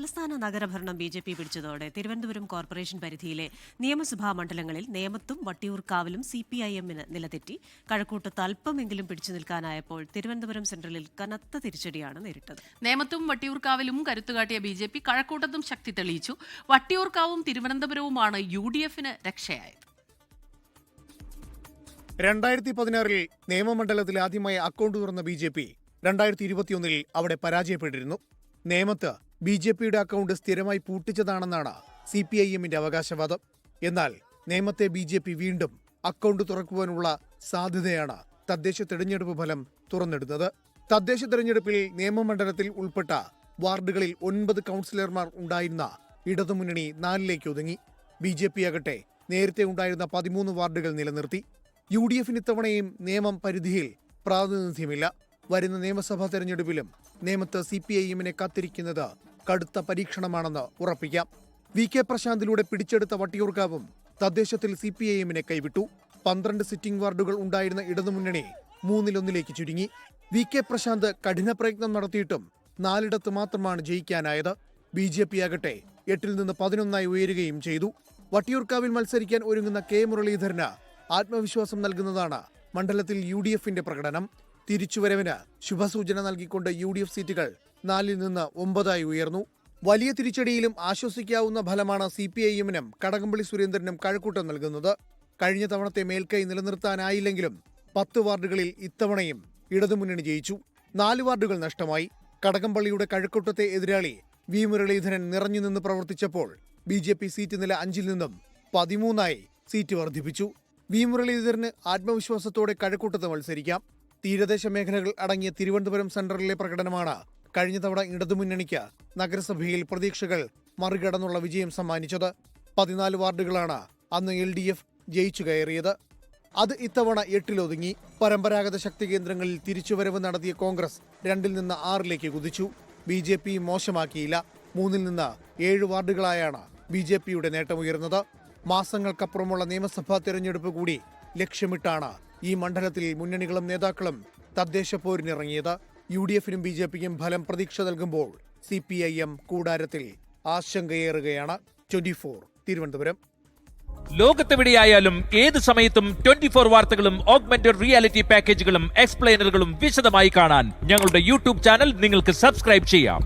തലസ്ഥാന നഗരഭരണം BJP പിടിച്ചതോടെ Thiruvananthapuram corporation പരിധിയിലെ നിയമസഭാ മണ്ഡലങ്ങളിൽ നേമത്തും വട്ടിയൂർക്കാവിലും CPIM-ന് നിലതെറ്റി. കഴക്കൂട്ടത്ത് അല്പമെങ്കിലും പിടിച്ചു നിൽക്കാനായപ്പോൾ തിരുവനന്തപുരം സെൻട്രലിൽ കനത്ത തിരിച്ചടിയാണ് നേരിട്ടത്. നേമത്തും വട്ടിയൂർക്കാവിലും കരുത്തുകാട്ടിയ ബി.ജെ.പി കഴക്കൂട്ടത്തും ശക്തി തെളിയിച്ചു. വട്ടിയൂർക്കാവും തിരുവനന്തപുരവുമാണ് UDF-ന് രക്ഷയായത്. 2016 നിയമമണ്ഡലത്തിൽ ആദ്യമായി അക്കൗണ്ട് തുറന്ന ബി.ജെ.പി 2021 അവിടെ പരാജയപ്പെട്ടിരുന്നു. നേമത്ത് ബി.ജെ.പിയുടെ അക്കൗണ്ട് സ്ഥിരമായി പൂട്ടിച്ചതാണെന്നാണ് CPIM-ന്റെ അവകാശവാദം. എന്നാൽ നേമത്തെ ബി.ജെ.പി വീണ്ടും അക്കൗണ്ട് തുറക്കുവാനുള്ള സാധ്യതയാണ് തദ്ദേശ തെരഞ്ഞെടുപ്പ് ഫലം തുറന്നിടുന്നത്. തദ്ദേശ തെരഞ്ഞെടുപ്പിൽ നിയമമണ്ഡലത്തിൽ ഉൾപ്പെട്ട വാർഡുകളിൽ 9 കൗൺസിലർമാർ ഉണ്ടായിരുന്ന ഇടതുമുന്നണി 4ലേക്ക് ഒതുങ്ങി. ബി.ജെ.പി ആകട്ടെ നേരത്തെ ഉണ്ടായിരുന്ന 13 വാർഡുകൾ നിലനിർത്തി. UDF-ന് ഇത്തവണയും നിയമം പരിധിയിൽ പ്രാതിനിധ്യമില്ല. വരുന്ന നിയമസഭാ തെരഞ്ഞെടുപ്പിലും നേമത്ത് CPIM-നെ കാത്തിരിക്കുന്നത് കടുത്ത പരീക്ഷണമാണെന്ന് ഉറപ്പിക്കാം. VK പ്രശാന്തിലൂടെ പിടിച്ചെടുത്ത വട്ടിയൂർക്കാവും തദ്ദേശത്തിൽ CPIM-നെ കൈവിട്ടു. 12 സിറ്റിംഗ് വാർഡുകൾ ഉണ്ടായിരുന്ന ഇടതുമുന്നണി 3-1 ചുരുങ്ങി. VK പ്രശാന്ത് കഠിന പ്രയത്നം നടത്തിയിട്ടും 4 മാത്രമാണ് ജയിക്കാനായത്. ബി.ജെ.പി ആകട്ടെ 8 നിന്ന് 11 ഉയരുകയും ചെയ്തു. വട്ടിയൂർക്കാവിൽ മത്സരിക്കാൻ ഒരുങ്ങുന്ന K മുരളീധരന് ആത്മവിശ്വാസം നൽകുന്നതാണ് മണ്ഡലത്തിൽ UDF-ന്റെ പ്രകടനം. തിരിച്ചുവരവിന് ശുഭസൂചന നൽകിക്കൊണ്ട് UDF സീറ്റുകൾ 4 നിന്ന് 9 ഉയർന്നു. വലിയ തിരിച്ചടിയിലും ആശ്വസിക്കാവുന്ന ഫലമാണ് CPIM-നും കടകംപള്ളി സുരേന്ദ്രനും കഴക്കൂട്ടം നൽകുന്നത്. കഴിഞ്ഞ തവണത്തെ മേൽക്കൈ നിലനിർത്താനായില്ലെങ്കിലും 10 വാർഡുകളിൽ ഇത്തവണയും ഇടതുമുന്നണി ജയിച്ചു. 4 വാർഡുകൾ നഷ്ടമായി. കടകംപള്ളിയുടെ കഴക്കൂട്ടത്തെ എതിരാളി V മുരളീധരൻ നിറഞ്ഞുനിന്ന് പ്രവർത്തിച്ചപ്പോൾ ബി.ജെ.പി സീറ്റ് നില 5 നിന്നും 13 സീറ്റ് വർദ്ധിപ്പിച്ചു. V മുരളീധരന് ആത്മവിശ്വാസത്തോടെ കഴക്കൂട്ടത്ത് മത്സരിക്കാം. തീരദേശ മേഖലകൾ അടങ്ങിയ തിരുവനന്തപുരം സെൻട്രലിലെ പ്രകടനമാണ് കഴിഞ്ഞ തവണ ഇടതുമുന്നണിക്ക് നഗരസഭയിൽ പ്രതീക്ഷകൾ മറികടന്നുള്ള വിജയം സമ്മാനിച്ചത്. 14 വാർഡുകളാണ് അന്ന് LDF ജയിച്ചു കയറിയത്. അത് ഇത്തവണ 8 പരമ്പരാഗത ശക്തി കേന്ദ്രങ്ങളിൽ തിരിച്ചുവരവ് നടത്തിയ കോൺഗ്രസ് 2 നിന്ന് 6 കുതിച്ചു. ബി.ജെ.പി മോശമാക്കിയില്ല. 3 നിന്ന് 7 വാർഡുകളായാണ് ബി.ജെ.പിയുടെ നേട്ടമുയർന്നത്. മാസങ്ങൾക്കപ്പുറമുള്ള നിയമസഭാ തെരഞ്ഞെടുപ്പ് കൂടി ലക്ഷ്യമിട്ടാണ് ഈ മണ്ഡലത്തിൽ മുന്നണികളും നേതാക്കളും തദ്ദേശ പോരിനിറങ്ങിയത്. UDF-നും ബി.ജെ.പിക്കും ഫലം പ്രതീക്ഷ നൽകുമ്പോൾ CPIM കൂടാരത്തിൽ ആശങ്കയേറുകയാണ്. 24 തിരുവനന്തപുരം. ലോകത്തെവിടെയായാലും ഏത് സമയത്തും 24 വാർത്തകളും ഓഗ്മെന്റഡ് റിയാലിറ്റി പാക്കേജുകളും എക്സ്പ്ലെയിനറുകളും വിശദമായി കാണാൻ ഞങ്ങളുടെ YouTube ചാനൽ നിങ്ങൾക്ക് സബ്സ്ക്രൈബ് ചെയ്യാം.